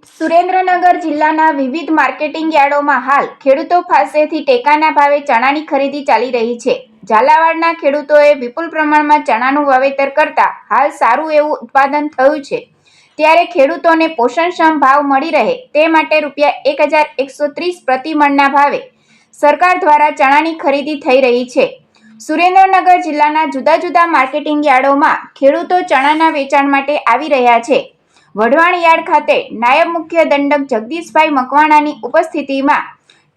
સુરેન્દ્રનગર જિલ્લાના વિવિધ માર્કેટિંગ યાર્ડોમાં હાલ ખેડૂતો પાસેથી ટેકાના ભાવે ચણાની ખરીદી ચાલી રહી છે. ઝાલાવાડના ખેડૂતોએ વિપુલ પ્રમાણમાં ચણાનું વાવેતર કરતા હાલ સારું એવું ઉત્પાદન થયું છે. ત્યારે ખેડૂતોને પોષણક્ષમ ભાવ મળી રહે તે માટે ₹1130 પ્રતિ મણના ભાવે સરકાર દ્વારા ચણાની ખરીદી થઈ રહી છે. સુરેન્દ્રનગર જિલ્લાના જુદા જુદા માર્કેટિંગ યાર્ડોમાં ખેડૂતો ચણાના વેચાણ માટે આવી રહ્યા છે. વઢવાણ યાર્ડ ખાતે નાયબ મુખ્ય દંડક જગદીશભાઈ મકવાણાની ઉપસ્થિતિમાં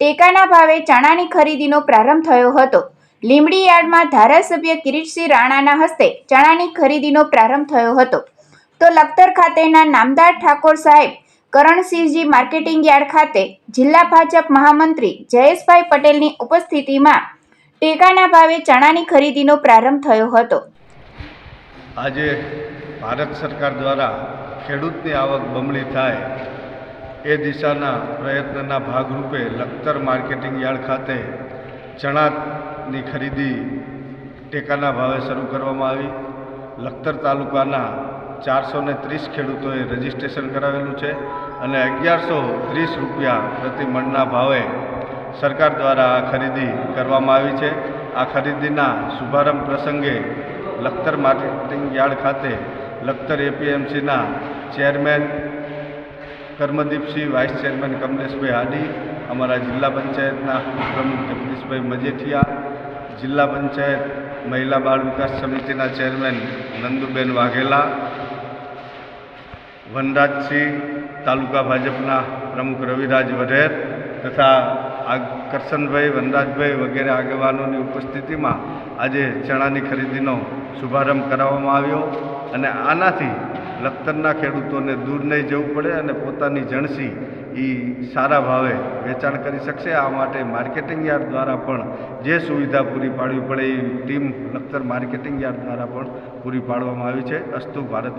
ટેકાના ભાવે ચણાની ખરીદીનો પ્રારંભ થયો હતો. લીંબડી યાર્ડમાં ધારાસભ્ય કિરીટસિંહ રાણાના હસ્તે ચણાની ખરીદીનો પ્રારંભ થયો હતો. તો લખતર ખાતેના નામદાર ઠાકોર સાહેબ કરણસિંહજી માર્કેટિંગ યાર્ડ ખાતે જિલ્લા ભાજપ મહામંત્રી જયેશભાઈ પટેલની ઉપસ્થિતિમાં ટેકાના ભાવે ચણાની ખરીદીનો પ્રારંભ થયો હતો. આજે ભારત સરકાર દ્વારા ખેડૂતની આવક બમણી થાય એ દિશાના પ્રયત્નના ભાગરૂપે લખતર માર્કેટિંગ યાર્ડ ખાતે ચણાની ખરીદી ટેકાના ભાવે શરૂ કરવામાં આવી. લખતર તાલુકાના 430 ખેડૂતોએ રજીસ્ટ્રેશન કરાવેલું છે અને ₹1130 પ્રતિ મણના ભાવે સરકાર દ્વારા આ ખરીદી કરવામાં આવી છે. આ ખરીદીના શુભારંભ પ્રસંગે લખતર માર્કેટિંગ યાર્ડ ખાતે Lakhtar એપીએમસીના chairman Karmdipsinh, vice chairman કમલેશભાઈ હાડી, અમારા જિલ્લા પંચાયતના પ્રમુખ જગદીશભાઈ મજેઠિયા, જિલ્લા પંચાયત મહિલા બાળ વિકાસ સમિતિના ચેરમેન નંદુબેન વાઘેલા, વનરાજસિંહ, તાલુકા ભાજપના પ્રમુખ રવિરાજ વઢેર તથા કરશનભાઈ, વનરાજભાઈ વગેરે આગેવાનોની ઉપસ્થિતિમાં આજે ચણાની ખરીદીનો શુભારંભ કરાવવામાં આવ્યો અને આનાથી લખતરના ખેડૂતોને દૂર નહીં જવું પડે અને પોતાની જણસી એ સારા ભાવે વેચાણ કરી શકશે. આ માટે માર્કેટિંગ યાર્ડ દ્વારા પણ જે સુવિધા પૂરી પાડવી પડે એ ટીમ લખતર માર્કેટિંગ યાર્ડ દ્વારા પણ પૂરી પાડવામાં આવી છે. અસ્તુ ભારત.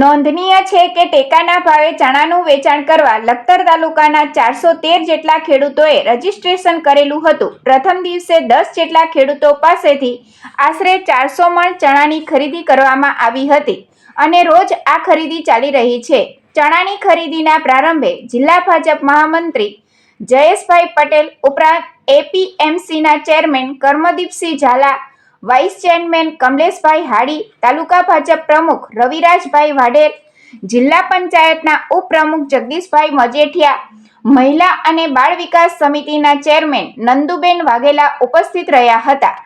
નોંધનીય છે કે ટેકાના ભાવે ચણાનું વેચાણ કરવા લખતર તાલુકાના 413 જેટલા ખેડૂતોએ રજીસ્ટ્રેશન કરેલું હતું. પ્રથમ દિવસે 10 જેટલા ખેડૂતો પાસેથી આશરે 400 મણ ચણાની ખરીદી કરવામાં આવી હતી અને રોજ આ ખરીદી ચાલી રહી છે. ચણાની ખરીદીના પ્રારંભે જિલ્લા ભાજપ મહામંત્રી જયેશભાઈ પટેલ ઉપરાંત એપીએમસીના chairman Karmdipsinh Jhala, vice chairman કમલેશભાઈ હાડી, તાલુકા ભાજપ પ્રમુખ રવિરાજભાઈ વાઢેર, જિલ્લા પંચાયતના ઉપપ્રમુખ જગદીશભાઈ મજેઠિયા, મહિલા અને બાળ વિકાસ સમિતિના ચેરમેન નંદુબેન વાઘેલા ઉપસ્થિત રહ્યા હતા.